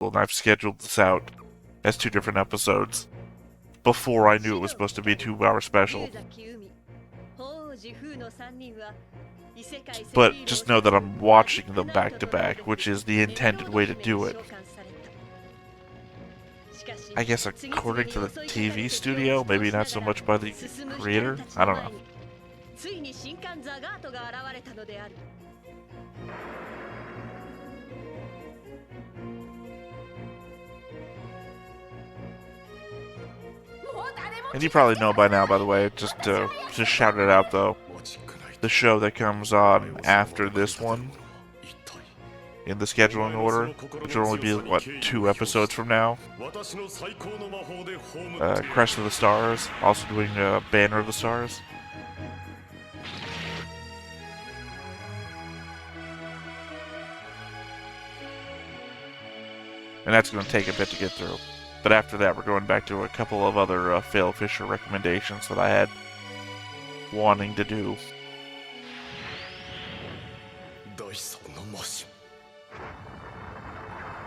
and I've scheduled this out as 2 different episodes before I knew it was supposed to be a 2-hour special. But just know that I'm watching them back to back, which is the intended way to do it. I guess according to the TV studio, maybe not so much by the creator? I don't know. And you probably know by now, by the way, just shout it out though. The show that comes on after this one, in the scheduling order, which will only be, what, 2 episodes from now? Crest of the Stars, also doing Banner of the Stars. And that's going to take a bit to get through. But after that, we're going back to a couple of other Phil Fisher recommendations that I had wanting to do.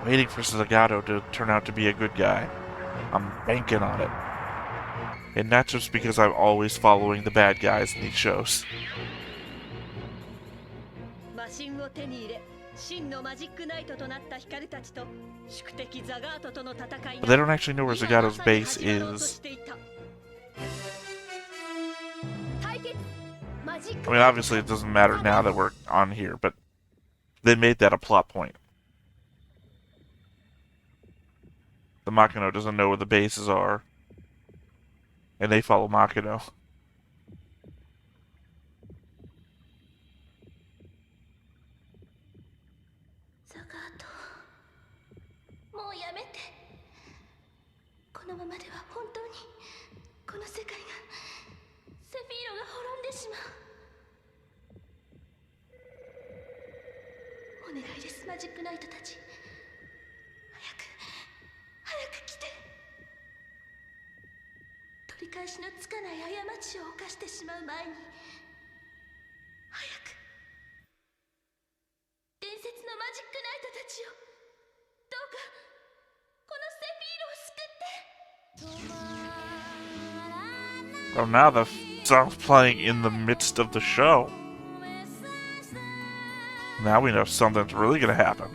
Waiting for Zagato to turn out to be a good guy. I'm banking on it. And not just because I'm always following the bad guys in these shows. But they don't actually know where Zagato's base is. I mean, obviously it doesn't matter now that we're on here, but they made that a plot point. The Makino doesn't know where the bases are, and they follow Makino. Zagato, もうやめて。このままでは本当にこの世界がセフィーロが滅んでしまう。お願いです、マジックナイトたち。早く来て。取り返しのつかない過ちを犯してしまう前に。早く。伝説のマジックナイトたちを。どうかこのセフィーロを救って。Oh, now the song's playing in the midst of the show. Now we know something's really gonna happen.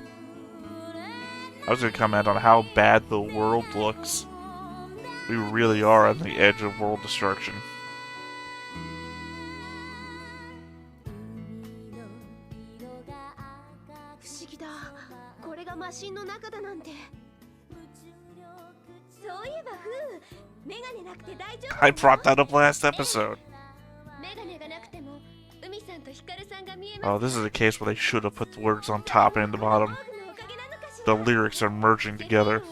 I was going to comment on how bad the world looks. We really are on the edge of world destruction. I brought that up last episode. Oh, this is a case where they should have put the words on top and the bottom. The lyrics are merging together.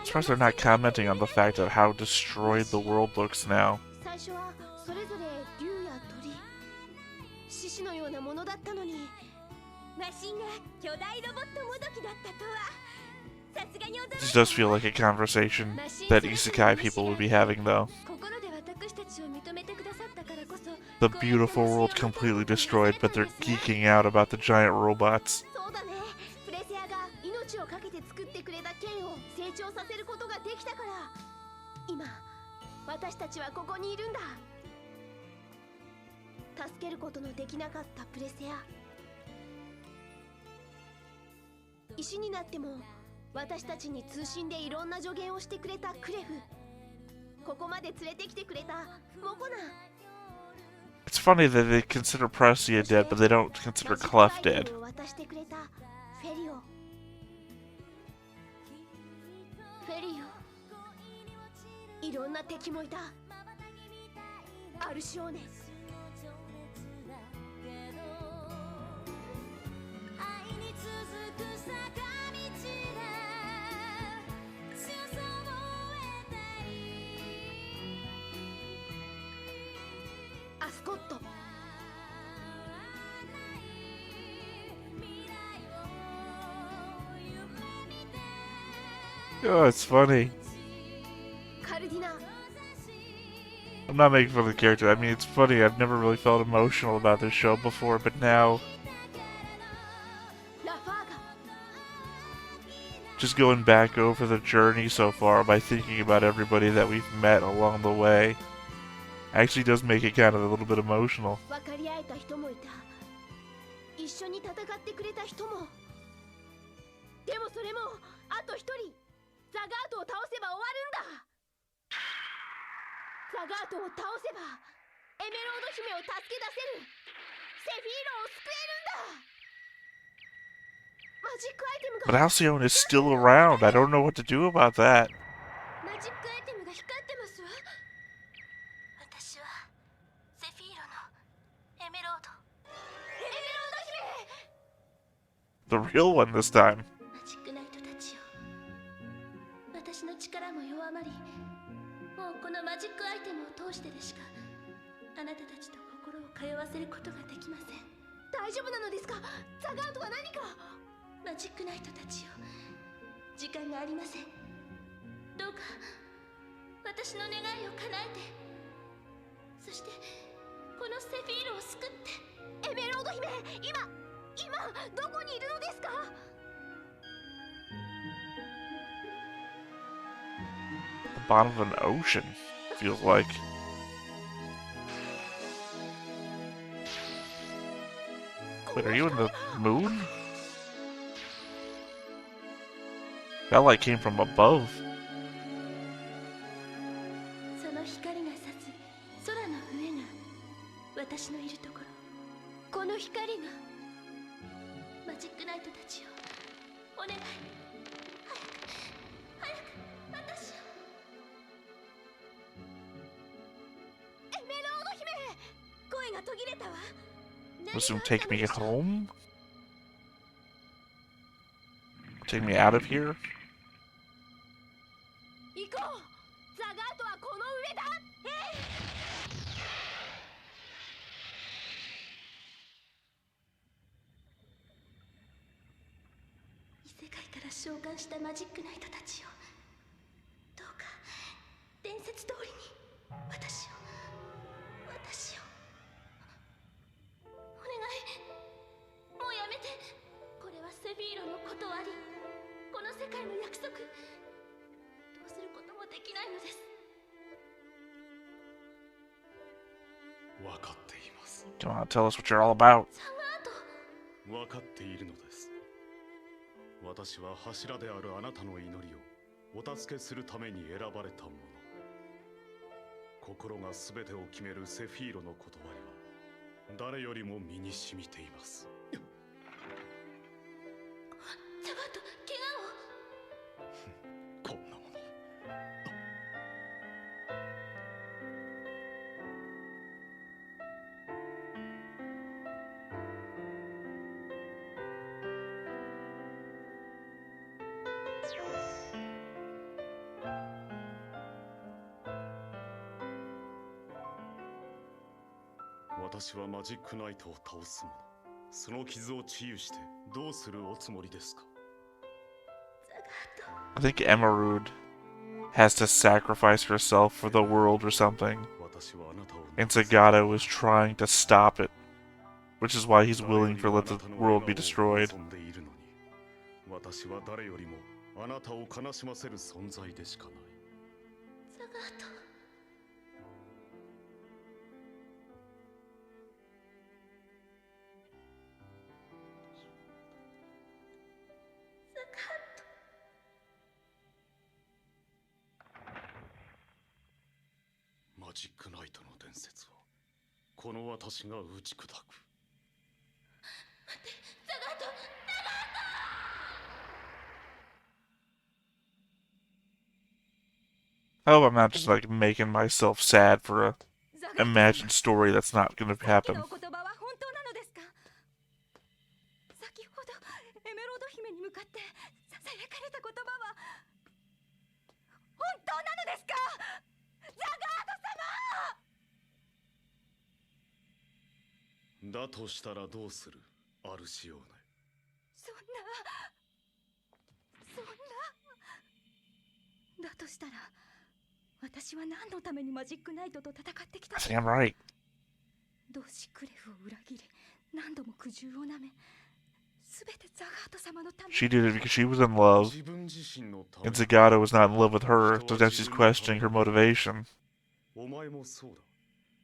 As far as they're not commenting on the fact of how destroyed the world looks now. This does feel like a conversation that isekai people would be having, though. The beautiful world completely destroyed, but they're geeking out about the giant robots. It's funny that they consider Prestia dead, but they don't consider Clef dead. Oh, it's funny. I'm not making fun of the character. I mean, it's funny. I've never really felt emotional about this show before, but now, just going back over the journey so far by thinking about everybody that we've met along the way, actually does make it kind of a little bit emotional. 一緒に戦ってくれた人もでもそれもあと一人ザガートを倒せば終わるんだザガートを倒せばエメロード姫を助け出せるセフィーロを救えるんだマジックアイテムが But Alcyone is still around. I don't know what to do about that. マジックアイテムが光ってますわ私はセフィーロのエメロード The real one this time. マジックナイトたちよ私の力も弱まりもうこのマジックアイテムを通してでしかあなたたちと心を通わせることができません大丈夫なのですかザガートは何かマジックナイトたちよ時間がありませんどうか私の願いを叶えてそしてこのセフィールを救ってエメロード姫今どこにいるのですか The bottom of an ocean, feels like. Wait, are you in the moon? That light came from above. その光が差す空の上が私のいるところこの光がマジックナイトたちよお願い早く私をエメロード姫声が途切れたわ Assume take me home? Take me out of here? 行こうザガートはこの上だ異世界から召喚したマジックナイトたちよどうか伝説通りに私をお願いもうやめてこれはセフィーロの断りこの世界の約束どうすることもできないのです分かっています Come on, tell us what you're all about. ザガート分かっているのです私は柱であるあなたの祈りをお助けするために選ばれたもの心が全てを決めるセフィーロの断りは誰よりも身に染みていますザガート怪我をこんなもの私はマジックナイトを倒す者その傷を治癒してどうするおつもりですか I think Emerald has to sacrifice herself for the world or something. 私はあなたを And Zagato is trying to stop it. Which is why he's willing to let the world be destroyed. 私は誰よりもあなたを悲しませる存在でしかないザガートマジックナイトの伝説をこの私が打ち砕く I hope I'm not just like making myself sad for a imagined story that's not gonna happen. 先ほどエメロード姫に向かってささやかれた言葉は本当なのですかザガート様だとしたらどうするアルシオーネそんなだとしたら私は何のためにマジックナイトと戦ってきた I think I'm right. 同志クレフを裏切り何度も苦渋をなめすべてザガート様のため She did it because she was in love, 自分自身のため and Zagato was not in love with her, so now she's questioning her motivation. お前もそうだ。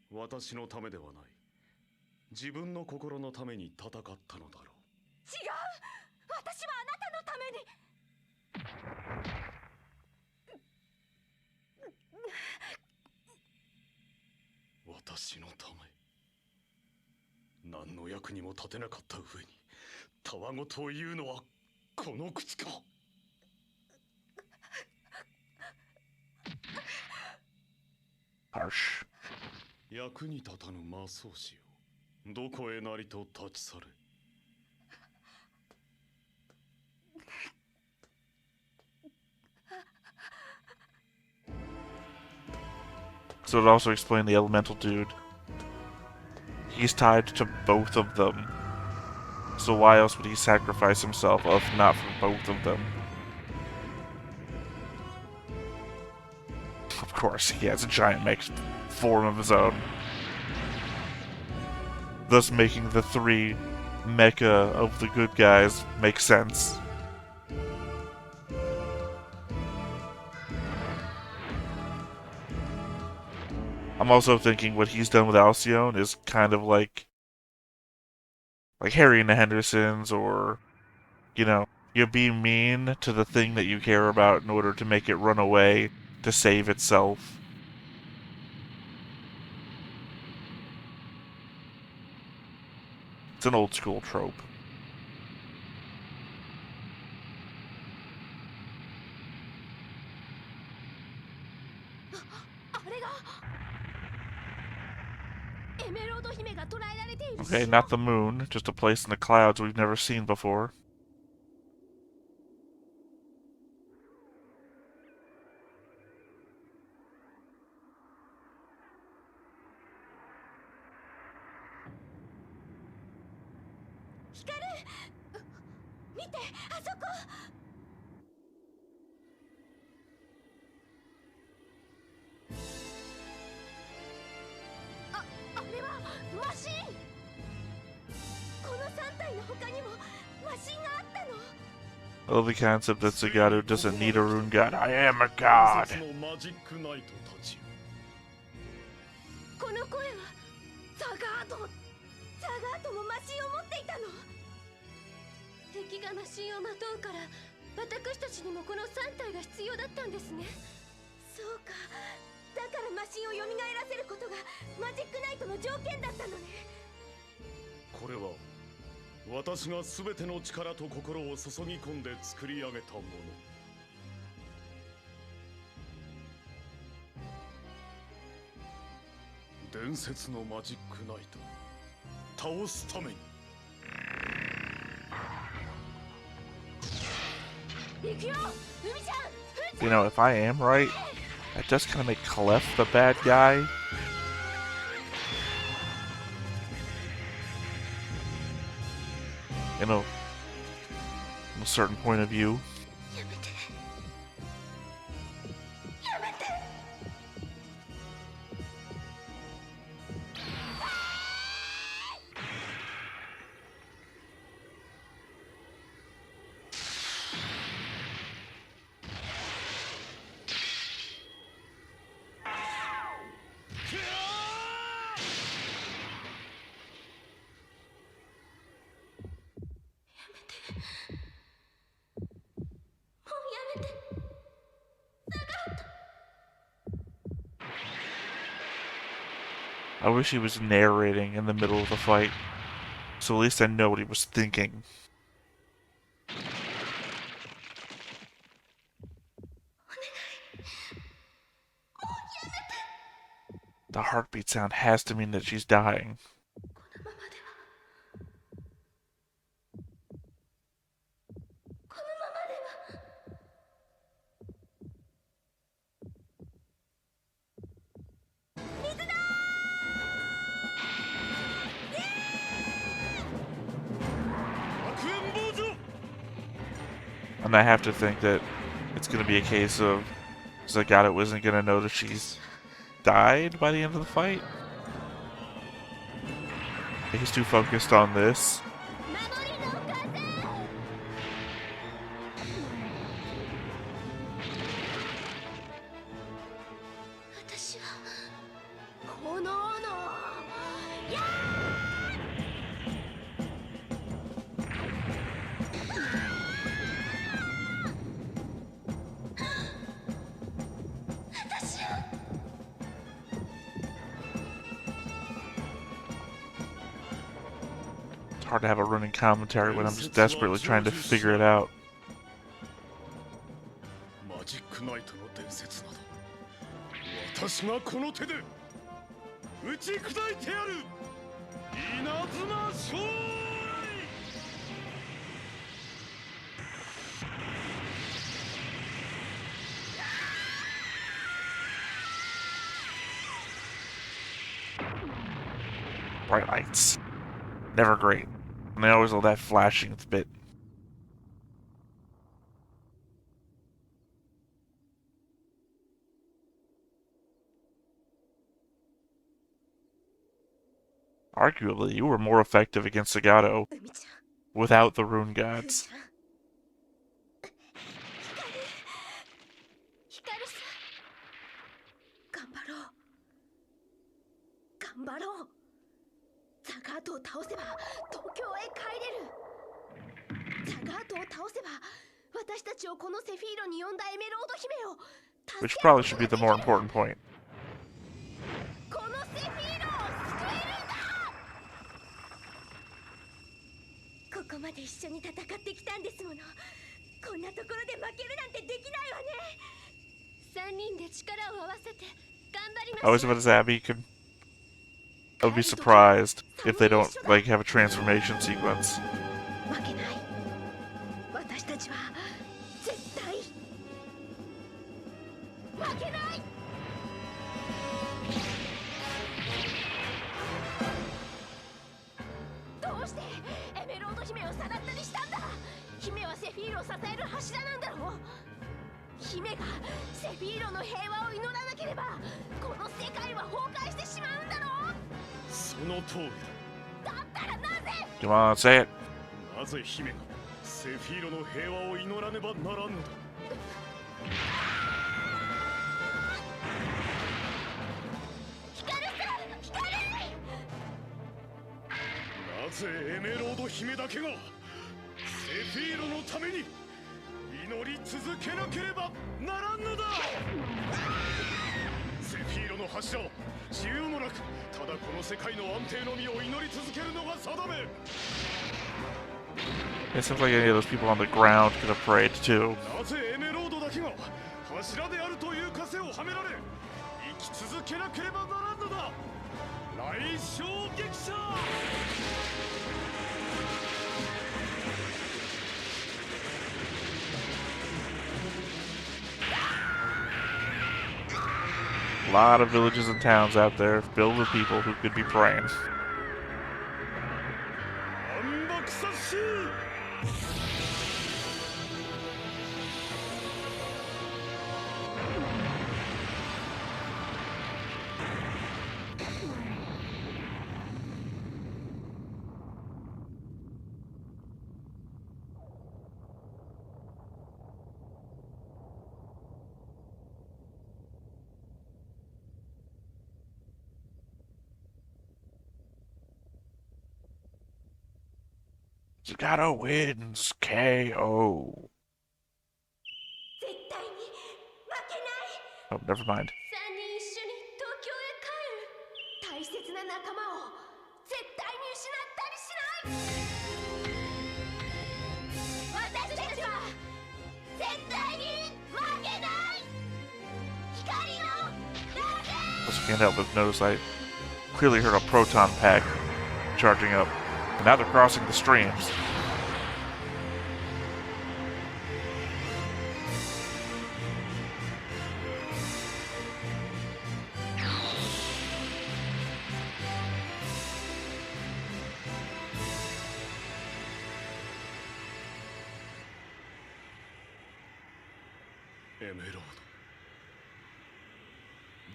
私のためではない。自分の心のために戦ったのだろう。違う私はあなたのために私のため。何の役にも立てなかった上に、たわごとを言うのはこの口か。Harsh. 役に立たぬ魔装師よ。どこへなりと立ち去れ。So it also explained the elemental dude. He's tied to both of them. So why else would he sacrifice himself if not for both of them? Of course, he has a giant mech form of his own. Thus making the three mecha of the good guys make sense. I'm also thinking what he's done with Alcyone is kind of like Harry and the Hendersons, or, you know, you're being mean to the thing that you care about in order to make it run away to save itself. It's an old school trope. あれがエメロード姫が捕らえられている Okay, not the moon, just a place in the clouds we've never seen before. Hikaru! 見てあそこあれはマシンこの3体の他にもマシンがあったの I love the concept that Zagato doesn't need a rune god. I am a god! 伝説のマジックナイトたちよ。この声はザガートもマシンを持っていたの敵がマシンをまとうから私たちにもこの3体が必要だったんですねそうかだからマシンを蘇らせることがマジックナイトの条件だったのねこれは私が全ての力と心を注ぎ込んで作り上げたもの。伝説のマジックナイト倒すために。行くよ海ちゃん You know, if I am right, that does kind of make Clef the bad guy. In a certain point of view. やめてやめて I wish he was narrating in the middle of the fight, so at least I know what he was thinking. The heartbeat sound has to mean that she's dying. このままではこのままでは水だ And I have to think that it's going to be a case of Zagato isn't gonna notice she's died by the end of the fight. He's too focused on this. 守りの風。私は炎のや私は It's hard to have a running commentary when I'm just desperately trying to figure it out. マジックナイトの伝説など私がこの手で打ち砕いてやる。稲妻勝利。 Bright lights. Never great. And they always love that flashing bit. Arguably, you were more effective against Zagato 海ちゃん without the rune gods. ヒカルさん頑張ろう頑張ろうザガートを倒せば東京へ帰れるザガートを倒せば私たちをこのセフィーロに呼んだエメロード姫を Which probably should be the more important point. このセフィーロを救えるんだここまで一緒に戦ってきたんですものこんなところで負けるなんてできないわね3人で力を合わせて頑張りましょ I う was about to say, I would be surprised if they don't, like, have a transformation sequence. 負けない私たちは絶対負けないどうしてエメロード姫をさらったりしたんだ姫はセフィーロを支える柱なんだろう姫がセフィーロの平和を祈らなければこの世界は崩壊してしまうんだろうその通りだったらなぜ Come on, say it. だ。なぜ姫がセフィーロの平和を祈らねばならんのだ。光さん光なぜエメロード姫だけがセフィーロのために祈り続けなければならんのだ。セフィーロの柱は自由もなくただこの世界の安定のみを祈り続けるのが定め。 It seems like any of those people on the ground could have prayed too. なぜエメロードだけが柱であるという枷をはめられ生き続けなければならんのだ。来衝撃者。 A lot of villages and towns out there filled with people who could be praying. 暗幕殺し。 Zagato wins KO. 絶対に負けない Oh, never mind. 3人一緒に東京へ帰る大切な仲間を絶対に失ったりしない私たちは絶対に負けない光の風 Also can't help but notice I clearly heard a proton pack charging up. And now they're crossing the streams.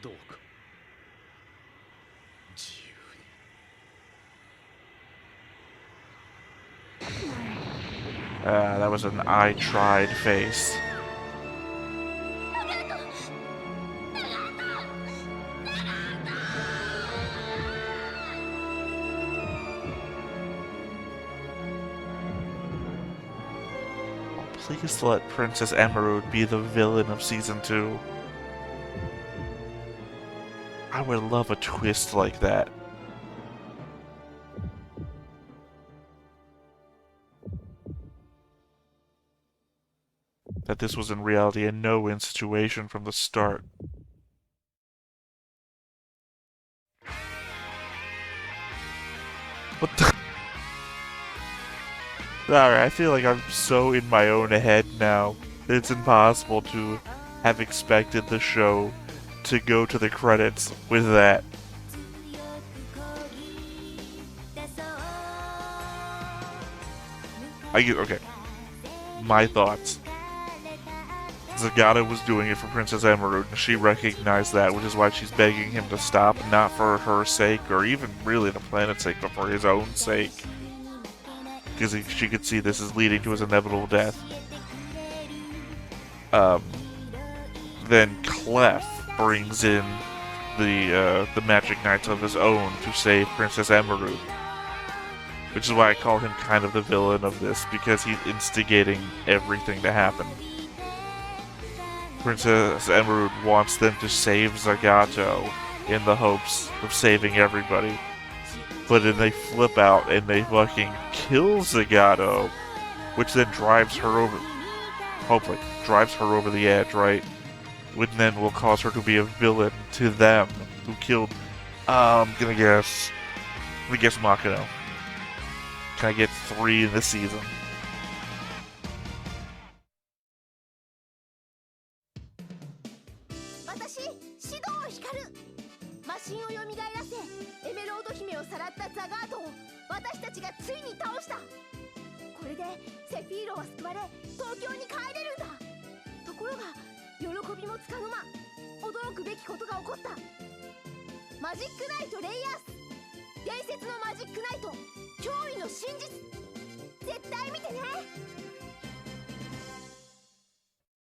どうか自由に。That was an I tried face. Please let Princess Emerald be the villain of Season 2. I would love a twist like that. That this was in reality a no-win situation from the start. What the? Alright, I feel like I'm so in my own head now that it's impossible to have expected the show to go to the credits with that. Okay. My thoughts. Zagato was doing it for Princess Emerald, and she recognized that, which is why she's begging him to stop, not for her sake, or even really the planet's sake, but for his own sake. Because she could see this is leading to his inevitable death. Then Clef brings in the Magic Knights of his own to save Princess Emerald. Which is why I call him kind of the villain of this, because he's instigating everything to happen. Princess Emerald wants them to save Zagato in the hopes of saving everybody. But then they flip out and they fucking kill Zagato, which then drives her over, hopefully, drives her over the edge, right? Which then will cause her to be a villain to them, who killed, I'm gonna guess Mokona. Can I get 3 in this season?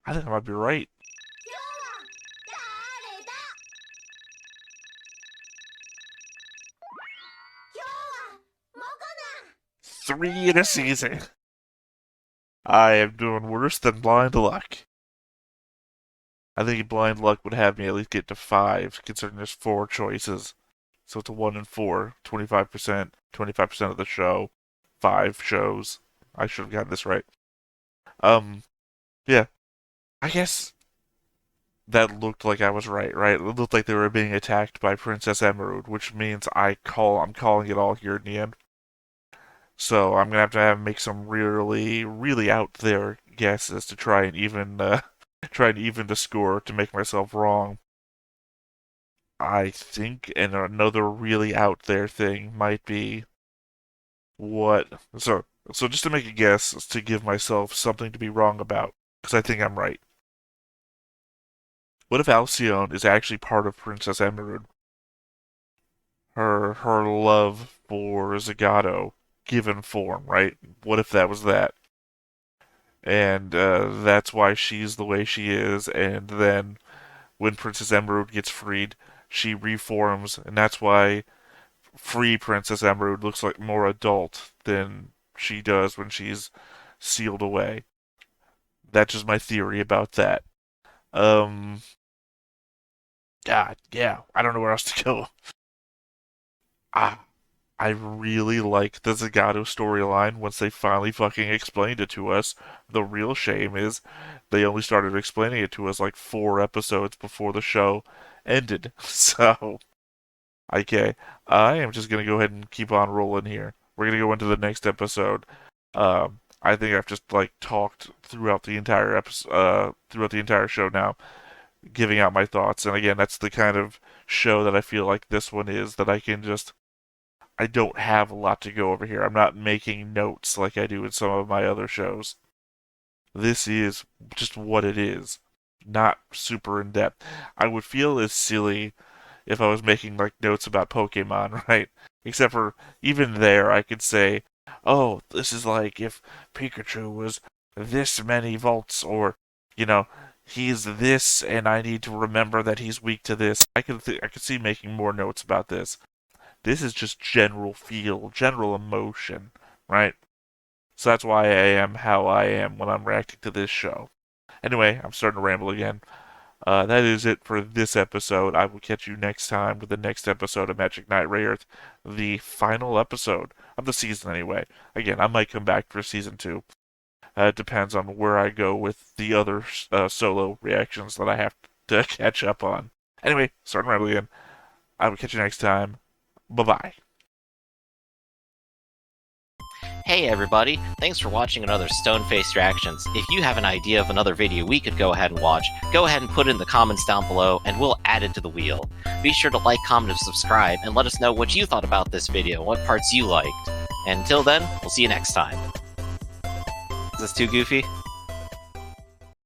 I think I might be right. Three in a season. I am doing worse than Blind Luck. I think Blind Luck would have me at least get to 5, considering there's 4 choices. So it's a 1 in 4, 25%, 25% of the show, 5 shows. I should have gotten this right. Yeah. I guess that looked like I was right? It looked like they were being attacked by Princess Emerald, which means I'm calling it all here in the end. So I'm gonna have to make some really, really out there guesses to try and even the score to make myself wrong. I think, and another really out there thing might be what. So just to make a guess, to give myself something to be wrong about, because I think I'm right. What if Alcyone is actually part of Princess Emerald? Her love for Zagato given form, right? What if that was that? And that's why she's the way she is, and then when Princess Emerald gets freed, she reforms, and that's why free Princess Emerald looks like more adult than she does when she's sealed away. That's just my theory about that. God, yeah, I don't know where else to go. Ah, I really like the Zagato storyline once they finally fucking explained it to us. The real shame is they only started explaining it to us like 4 episodes before the show ended. So, okay, I am just gonna go ahead and keep on rolling here. We're gonna go into the next episode. I think I've just like talked throughout the entire episode, throughout the entire show now, giving out my thoughts. And again, that's the kind of show that I feel like this one is, that I don't have a lot to go over here. I'm not making notes like I do in some of my other shows. This is just what it is. not super in depth. I would feel as silly if I was making like notes about Pokemon, right? Except for even there, I could say, "Oh, this is like if Pikachu was this many volts, or you know, he's this, and I need to remember that he's weak to this." I could see making more notes about this. This is just general feel, general emotion, right? So that's why I am how I am when I'm reacting to this show. Anyway, I'm starting to ramble again. That is it for this episode. I will catch you next time with the next episode of Magic Knight Rayearth, the final episode of the season anyway. Again, I might come back for season 2. It depends on where I go with the other solo reactions that I have to catch up on. Anyway, starting rambling again. I will catch you next time. Bye-bye. Hey everybody, thanks for watching another Stone-Faced Reactions. If you have an idea of another video we could go ahead and watch, go ahead and put it in the comments down below and we'll add it to the wheel. Be sure to like, comment, and subscribe, and let us know what you thought about this video, what parts you liked. And until then, we'll see you next time. Is this too goofy?